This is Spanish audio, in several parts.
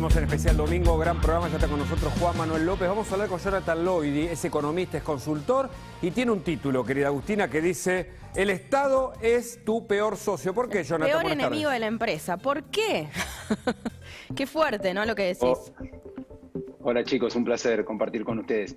Seguimos en especial domingo, gran programa, ya está con nosotros Juan Manuel López. Vamos a hablar con Jonathan Loidy, es economista, es consultor y tiene un título, querida Agustina, que dice: el Estado es tu peor socio. ¿Por qué, Jonathan? Peor enemigo de la empresa. ¿Por qué? Qué fuerte, ¿no? Lo que decís. Hola chicos, un placer compartir con ustedes.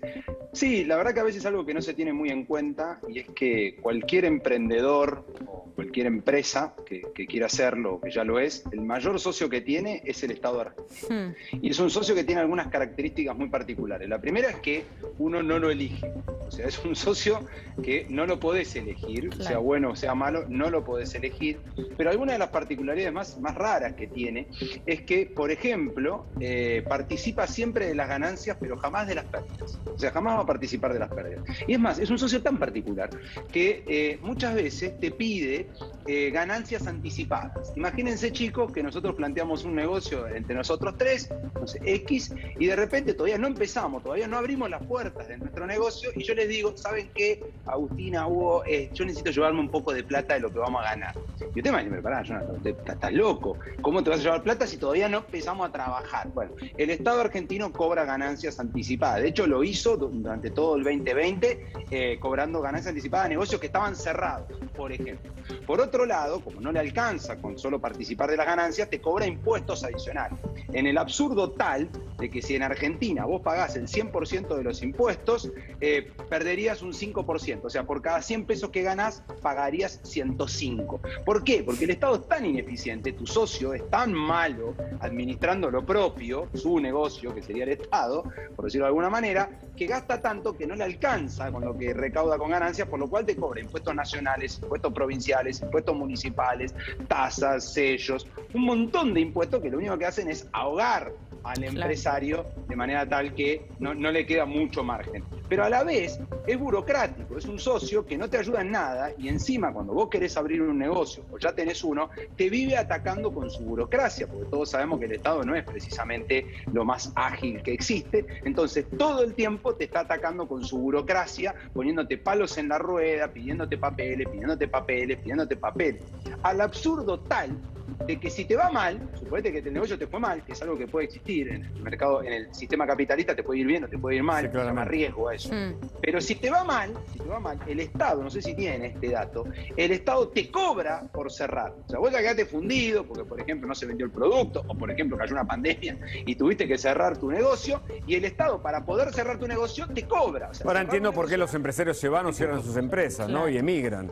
Sí, la verdad que a veces algo que no se tiene muy en cuenta, y es que cualquier emprendedor o cualquier empresa que quiera hacerlo, o que ya lo es, el mayor socio que tiene es el Estado argentino. Y es un socio que tiene algunas características muy particulares. La primera es que uno no lo elige. O sea, es un socio que no lo podés elegir, claro, sea bueno o sea malo, no lo podés elegir. Pero alguna de las particularidades más raras que tiene es que, por ejemplo, participa siempre de las ganancias, pero jamás de las pérdidas. O sea, jamás va a participar de las pérdidas. Y es más, es un socio tan particular que muchas veces te pide ganancias anticipadas. Imagínense, chicos, que nosotros planteamos un negocio entre nosotros tres, no sé, X, y de repente todavía no empezamos, todavía no abrimos las puertas de nuestro negocio, y yo les digo: ¿saben qué, Agustina, Hugo? Yo necesito llevarme un poco de plata de lo que vamos a ganar. Y usted me dice: pará, Jonathan, estás loco. ¿Cómo te vas a llevar plata si todavía no empezamos a trabajar? Bueno, el Estado argentino cobra ganancias anticipadas. De hecho, lo hizo durante todo el 2020, cobrando ganancias anticipadas a negocios que estaban cerrados, por ejemplo. Por otro lado, como no le alcanza con solo participar de las ganancias, te cobra impuestos adicionales. En el absurdo tal de que si en Argentina vos pagás el 100% de los impuestos, perderías un 5%. O sea, por cada 100 pesos que ganás, pagarías 105. ¿Por qué? Porque el Estado es tan ineficiente, tu socio es tan malo administrando lo propio, su negocio, que sería el Estado, por decirlo de alguna manera, que gasta tanto que no le alcanza con lo que recauda con ganancias, por lo cual te cobra impuestos nacionales, impuestos provinciales, impuestos municipales, tasas, sellos, un montón de impuestos que lo único que hacen es ahogar al empresario de manera tal que no le queda mucho margen. Pero a la vez es burocrático, es un socio que no te ayuda en nada, y encima cuando vos querés abrir un negocio o ya tenés uno, te vive atacando con su burocracia, porque todos sabemos que el Estado no es precisamente lo más ágil que existe. Entonces todo el tiempo te está atacando con su burocracia, poniéndote palos en la rueda, pidiéndote papeles, pidiéndote papeles, pidiéndote papeles. Al absurdo tal de que si te va mal, suponete que el negocio te fue mal, que es algo que puede existir en el mercado, en el sistema capitalista, te puede ir bien o te puede ir mal, sí, se llama riesgo a eso. Pero si te va mal, el Estado, no sé si tiene este dato, el Estado te cobra por cerrar. O sea, vos ya quedaste fundido porque, por ejemplo, no se vendió el producto, o por ejemplo, cayó una pandemia y tuviste que cerrar tu negocio, y el Estado, para poder cerrar tu negocio, te cobra. O sea, ahora entiendo por qué los empresarios se van o cierran sus empresas, ¿no? Y emigran.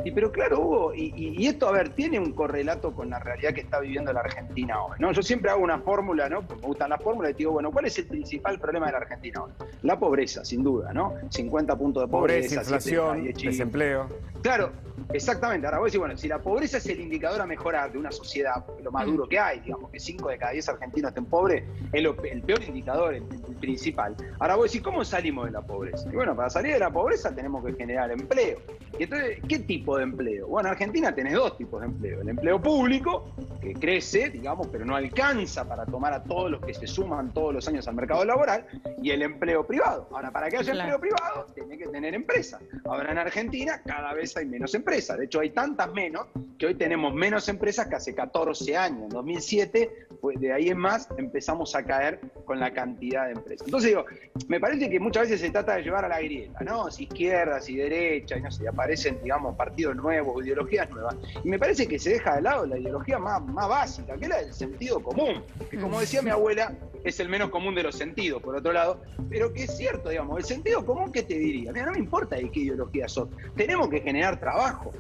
Y pero claro, Hugo, y esto, a ver, tiene un correlato con la realidad que está viviendo la Argentina hoy, ¿no? Yo siempre hago una fórmula, ¿no? Porque me gustan las fórmulas, y digo, bueno, ¿cuál es el principal problema de la Argentina hoy? La pobreza, sin duda, ¿no? 50 puntos de pobreza, inflación, desempleo. Claro, exactamente. Ahora voy a decir, bueno, si la pobreza es el indicador a mejorar de una sociedad, lo más duro que hay, digamos, que 5 de cada 10 argentinos estén pobres, es el peor indicador, el principal. Ahora voy a decir, ¿cómo salimos de la pobreza? Y bueno, para salir de la pobreza tenemos que generar empleo. Y entonces, ¿qué tipo de empleo? Bueno, en Argentina tenés dos tipos de empleo. El empleo público, que crece, digamos, pero no alcanza para tomar a todos los que se suman todos los años al mercado laboral, y el empleo privado. Ahora, para que haya empleo privado, tenés que tener empresa. Ahora, en Argentina, cada vez hay menos empresas. De hecho, hay tantas menos que hoy tenemos menos empresas que hace 14 años. En 2007, pues de ahí en más, empezamos a caer con la cantidad de empresas. Entonces digo, me parece que muchas veces se trata de llevar a la grieta, ¿no? Si izquierda, si derecha, y no sé, aparecen, digamos, partidos nuevos, ideologías nuevas. Y me parece que se deja de lado la ideología más básica, que es la del sentido común. Que, como decía mi abuela, es el menos común de los sentidos, por otro lado, pero que es cierto, digamos, el sentido común, ¿qué te diría? Mira, no me importa de qué ideología sos, tenemos que generar trabajo,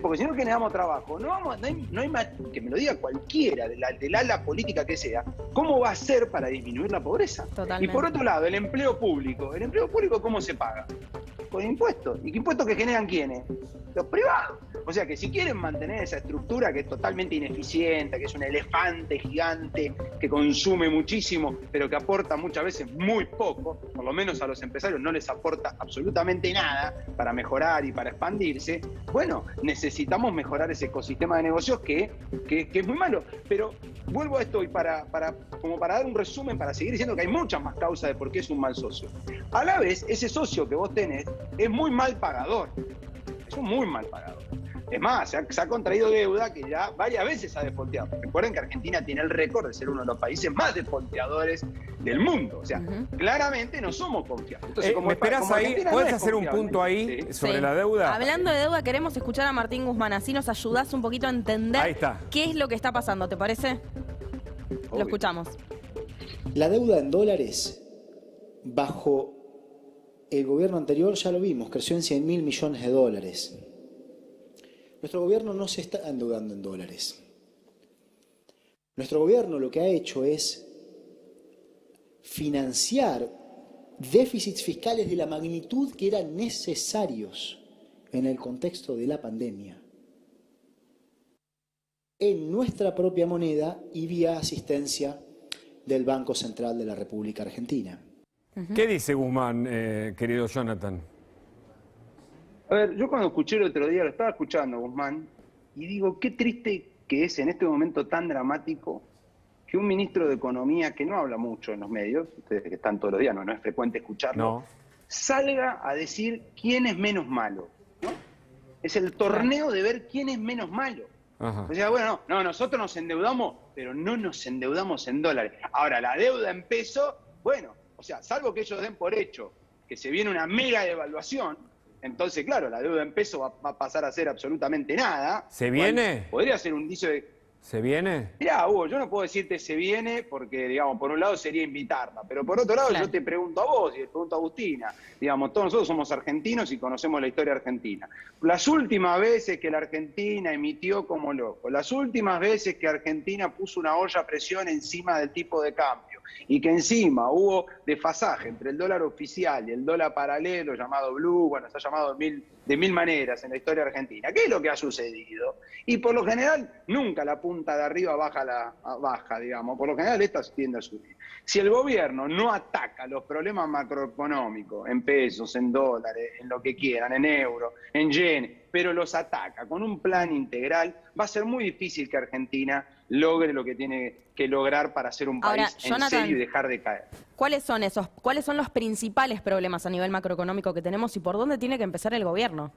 porque si no generamos trabajo, no hay más, que me lo diga cualquiera, del ala política que sea, ¿cómo va a ser para disminuir la pobreza? Totalmente. Y por otro lado, el empleo público, ¿cómo se paga? Con impuestos. ¿Y qué impuestos que generan quiénes? Los privados. O sea que si quieren mantener esa estructura que es totalmente ineficiente, que es un elefante gigante, que consume muchísimo, pero que aporta muchas veces muy poco, por lo menos a los empresarios no les aporta absolutamente nada para mejorar y para expandirse, bueno, necesitamos mejorar ese ecosistema de negocios que es muy malo. Pero vuelvo a esto, y como para dar un resumen, para seguir diciendo que hay muchas más causas de por qué es un mal socio. A la vez, ese socio que vos tenés es muy mal pagador. Es un muy mal pagador. Es más, se ha contraído deuda que ya varias veces ha defolteado. Recuerden que Argentina tiene el récord de ser uno de los países más defolteadores del mundo. O sea, claramente no somos confiables. Entonces, como ¿Me esperás ahí? Argentina ¿Puedes no es hacer un confiable, punto ahí sí, sobre la deuda? Hablando de deuda, queremos escuchar a Martín Guzmán. Así nos ayudás un poquito a entender Ahí está. qué es lo que está pasando. ¿Te parece? Lo escuchamos. La deuda en dólares, bajo el gobierno anterior, ya lo vimos, creció en 100.000 millones de dólares. Nuestro gobierno no se está endeudando en dólares. Nuestro gobierno lo que ha hecho es financiar déficits fiscales de la magnitud que eran necesarios en el contexto de la pandemia, en nuestra propia moneda y vía asistencia del Banco Central de la República Argentina. ¿Qué dice Guzmán, querido Jonathan? A ver, yo cuando escuché el otro día, lo estaba escuchando, Guzmán, y digo, qué triste que es en este momento tan dramático que un ministro de Economía, que no habla mucho en los medios, ustedes que están todos los días, no es frecuente escucharlo, salga a decir quién es menos malo, ¿no? Es el torneo de ver quién es menos malo. Ajá. O sea, bueno, no, nosotros nos endeudamos, pero no nos endeudamos en dólares. Ahora, la deuda en peso, bueno, o sea, salvo que ellos den por hecho que se viene una mega devaluación, entonces, claro, la deuda en peso va a pasar a ser absolutamente nada. ¿Se viene? Podría ser un indicio de... ¿Se viene? Mirá, Hugo, yo no puedo decirte se viene porque, digamos, por un lado sería invitarla, pero por otro lado yo te pregunto a vos y le pregunto a Agustina. Digamos, todos nosotros somos argentinos y conocemos la historia argentina. Las últimas veces que la Argentina emitió como loco, las últimas veces que Argentina puso una olla a presión encima del tipo de cambio y que encima hubo desfasaje entre el dólar oficial y el dólar paralelo llamado blue, bueno, se ha llamado de mil maneras en la historia argentina. ¿Qué es lo que ha sucedido? Y por lo general nunca la punta de arriba baja, digamos. Por lo general esta tiende a subir. Si el gobierno no ataca los problemas macroeconómicos en pesos, en dólares, en lo que quieran, en euros, en yenes, pero los ataca con un plan integral, va a ser muy difícil que Argentina logre lo que tiene que lograr para ser un país en serio y dejar de caer. ¿Cuáles son los principales problemas a nivel macroeconómico que tenemos y por dónde tiene que empezar el gobierno?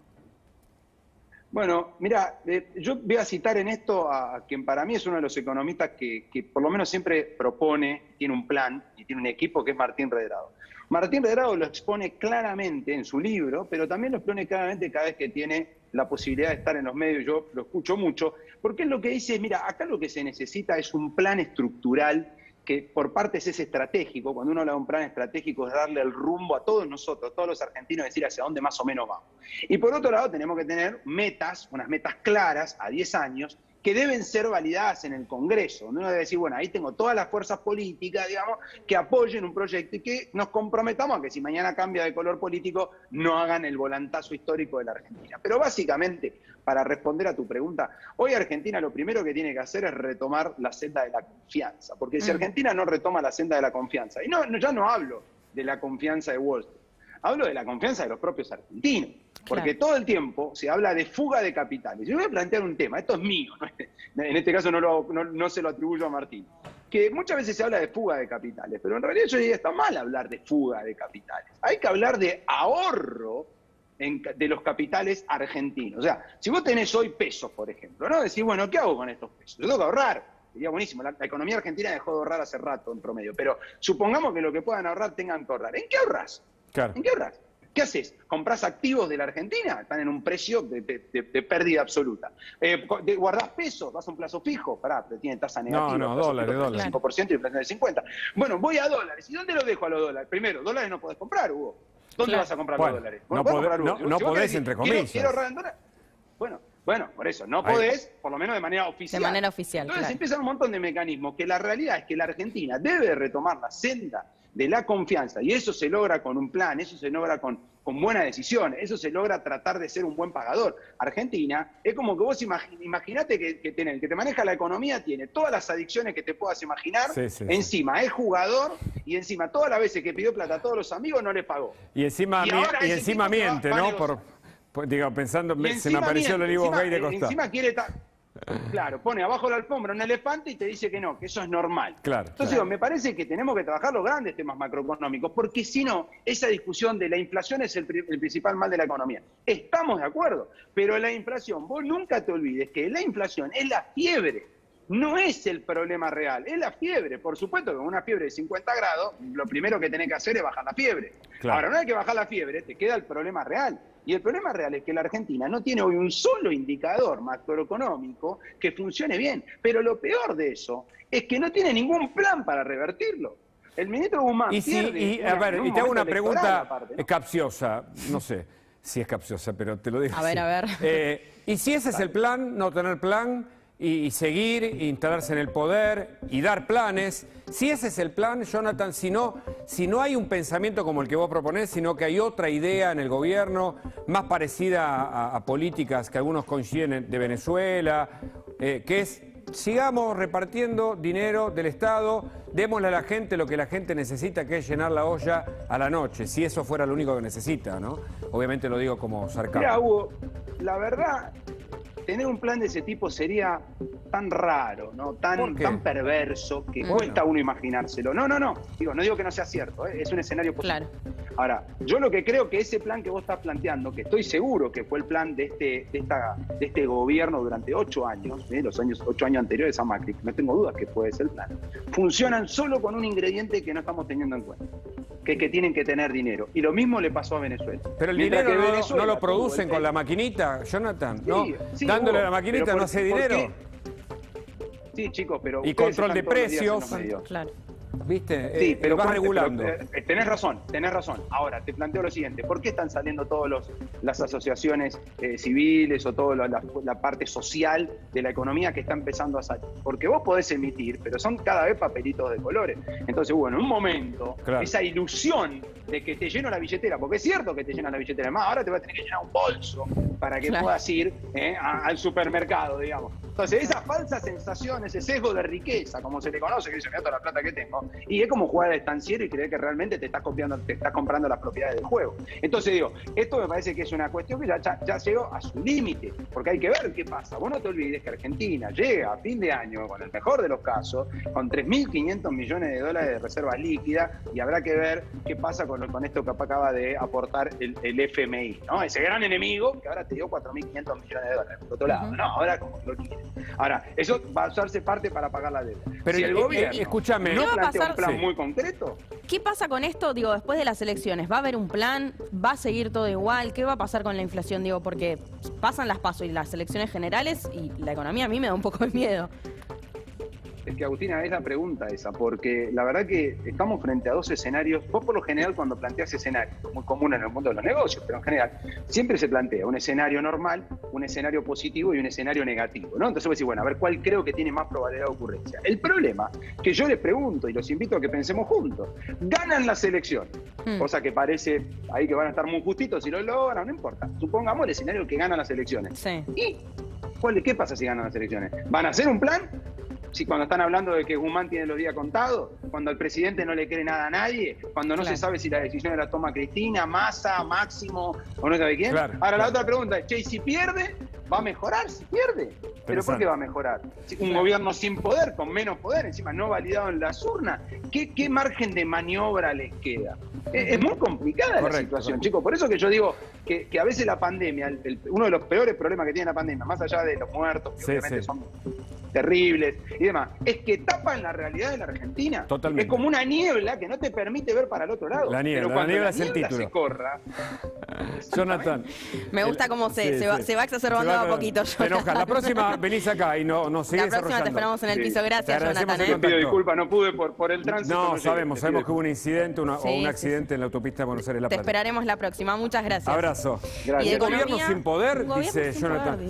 Bueno, mira, yo voy a citar en esto a quien para mí es uno de los economistas que por lo menos siempre propone, tiene un plan y tiene un equipo, que es Martín Redrado. Martín Redrado lo expone claramente en su libro, pero también lo expone claramente cada vez que tiene la posibilidad de estar en los medios. Yo lo escucho mucho, porque él lo que dice es, mira, acá lo que se necesita es un plan estructural que por partes es estratégico. Cuando uno habla de un plan estratégico es darle el rumbo a todos nosotros, todos los argentinos, decir hacia dónde más o menos vamos. Y por otro lado tenemos que tener metas, unas metas claras a 10 años, que deben ser validadas en el Congreso, donde uno debe decir, bueno, ahí tengo todas las fuerzas políticas, digamos, que apoyen un proyecto y que nos comprometamos a que si mañana cambia de color político, no hagan el volantazo histórico de la Argentina. Pero básicamente, para responder a tu pregunta, hoy Argentina lo primero que tiene que hacer es retomar la senda de la confianza, porque si Argentina no retoma la senda de la confianza, y ya no hablo de la confianza de Wall Street, hablo de la confianza de los propios argentinos. Porque todo el tiempo se habla de fuga de capitales. Yo voy a plantear un tema, esto es mío, ¿no? En este caso no se lo atribuyo a Martín. Que muchas veces se habla de fuga de capitales, pero en realidad yo diría, está mal hablar de fuga de capitales. Hay que hablar de ahorro de los capitales argentinos. O sea, si vos tenés hoy pesos, por ejemplo, ¿no? Decís, bueno, ¿qué hago con estos pesos? Yo tengo que ahorrar. Sería buenísimo, la economía argentina dejó de ahorrar hace rato en promedio, pero supongamos que lo que puedan ahorrar tengan que ahorrar. ¿En qué ahorrás? Claro. ¿En qué ahorrás? ¿Qué haces? ¿Comprás activos de la Argentina? Están en un precio de pérdida absoluta. ¿Guardás pesos? ¿Vas a un plazo fijo? Pará, pero tiene tasa negativa. No, dólares. 5% y inflación del 50%. Bueno, voy a dólares. ¿Y dónde los dejo a los dólares? Primero, dólares no podés comprar, Hugo. ¿Dónde vas a comprar los dólares? No podés, entre comillas. ¿Quiero ahorrar en dólares? Bueno, por eso, no podés, por lo menos de manera oficial. De manera oficial, Entonces empiezan un montón de mecanismos que la realidad es que la Argentina debe retomar la senda de la confianza, y eso se logra con un plan, eso se logra con buenas decisiones, eso se logra tratar de ser un buen pagador. Argentina es como que vos imaginate que el que te maneja la economía tiene todas las adicciones que te puedas imaginar, encima es jugador, y encima todas las veces que pidió plata a todos los amigos no le pagó. Y encima miente, ¿no? Digo, pensando, se me apareció el Olivos Gay de costado. Encima quiere Claro, pone abajo la alfombra un elefante y te dice que no, que eso es normal. Claro, Entonces, claro. digo, me parece que tenemos que trabajar los grandes temas macroeconómicos, porque si no, esa discusión de la inflación es el principal mal de la economía. Estamos de acuerdo, pero la inflación, vos nunca te olvides que la inflación es la fiebre. No es el problema real, es la fiebre. Por supuesto que con una fiebre de 50 grados, lo primero que tenés que hacer es bajar la fiebre. Claro. Ahora, una vez que bajar la fiebre, te queda el problema real. Y el problema real es que la Argentina no tiene hoy un solo indicador macroeconómico que funcione bien. Pero lo peor de eso es que no tiene ningún plan para revertirlo. El ministro Guzmán Y te hago una pregunta capciosa, no sé si es capciosa, pero te lo digo. A ver. Y si ese es el plan, no tener plan y seguir, instalarse en el poder y dar planes, si ese es el plan, Jonathan, si no hay un pensamiento como el que vos proponés, sino que hay otra idea en el gobierno más parecida a políticas que algunos coinciden de Venezuela, que es: sigamos repartiendo dinero del Estado, démosle a la gente lo que la gente necesita, que es llenar la olla a la noche, si eso fuera lo único que necesita, ¿no? Obviamente lo digo como sarcasmo. Mira, Hugo, la verdad, tener un plan de ese tipo sería tan raro, ¿no? Tan perverso, que cuesta a uno imaginárselo. No digo que no sea cierto, es un escenario posible. Claro. Ahora, yo lo que creo que ese plan que vos estás planteando, que estoy seguro que fue el plan de este gobierno durante 8 años, los 8 años anteriores a Macri, no tengo dudas que fue ese el plan, funcionan solo con un ingrediente que no estamos teniendo en cuenta, que es que tienen que tener dinero. Y lo mismo le pasó a Venezuela. Pero el Mientras dinero que no Venezuela lo producen tuvo el con la maquinita, Jonathan, ¿no? Sí, Dándole a la Hugo, maquinita pero no hace dinero. Sí, chicos, pero Y ustedes control de están todos los días en precios. los medios. Claro. ¿Viste? Sí, pero vas regulando. tenés razón. Ahora, te planteo lo siguiente. ¿Por qué están saliendo todas las asociaciones civiles o toda la parte social de la economía que está empezando a salir? Porque vos podés emitir, pero son cada vez papelitos de colores. Entonces, bueno, en un momento, claro, esa ilusión de que te lleno la billetera, porque es cierto que te llena la billetera, además ahora te vas a tener que llenar un bolso para que puedas ir al supermercado, digamos. Entonces, esa falsa sensación, ese sesgo de riqueza, como se le conoce, que dice, mira toda la plata que tengo, y es como jugar al estanciero y creer que realmente te estás comprando las propiedades del juego. Entonces digo, esto me parece que es una cuestión que ya llegó a su límite, porque hay que ver qué pasa. Vos no te olvides que Argentina llega a fin de año, con el mejor de los casos, con 3.500 millones de dólares de reservas líquidas, y habrá que ver qué pasa con esto que acaba de aportar el FMI, ¿no? Ese gran enemigo que ahora te dio 4.500 millones de dólares, por otro lado, ¿no? Ahora como lo quiere. Ahora, eso va a usarse parte para pagar la deuda. Pero si el gobierno escúchame, no ¿qué va a plantea pasar? un plan Sí. muy concreto, ¿Qué pasa con esto? Digo, después de las elecciones, ¿va a haber un plan? ¿Va a seguir todo igual? ¿Qué va a pasar con la inflación? Digo, porque pasan las PASO y las elecciones generales y la economía a mí me da un poco de miedo. es que Agustina, es la pregunta esa, porque la verdad que estamos frente a dos escenarios. Vos por lo general cuando planteas escenarios, muy común en el mundo de los negocios, pero en general siempre se plantea un escenario normal, un escenario positivo y un escenario negativo, ¿no? Entonces vos decís, bueno, a ver cuál creo que tiene más probabilidad de ocurrencia. El problema que yo les pregunto y los invito a que pensemos juntos, ganan las elecciones, cosa que parece ahí que van a estar muy justitos si lo logran, no importa. Supongamos el escenario que ganan las elecciones. Sí. ¿Y qué pasa si ganan las elecciones? ¿Van a hacer un plan? Si cuando están hablando de que Guzmán tiene los días contados, cuando el presidente no le cree nada a nadie, cuando no se sabe si la decisión la toma Cristina, Massa, Máximo o no sabe quién. Ahora la otra pregunta es, che, ¿y si pierde? ¿Va a mejorar si pierde? ¿Pero por qué va a mejorar? Un gobierno sin poder, con menos poder, encima no validado en las urnas, ¿qué margen de maniobra les queda? Es muy complicada la situación, chicos. Por eso que yo digo que a veces la pandemia, uno de los peores problemas que tiene la pandemia, más allá de los muertos, que obviamente son terribles y demás, es que tapan la realidad de la Argentina. Totalmente. Es como una niebla que no te permite ver para el otro lado. La niebla, pero cuando la niebla la es el niebla título. se corra. Jonathan. Me gusta cómo se va exacerbando a poquito, Te enojas. La próxima venís acá y nos seguís La próxima te esperamos en el piso. Gracias, Jonathan. Te pido disculpas, no pude por el tránsito. No, sabemos que hubo un incidente o un accidente en la autopista de Buenos Aires-La Plata. Te esperaremos la próxima. Muchas gracias. Abrazo. Gracias. ¿Un gobierno sin poder? Dice Jonathan.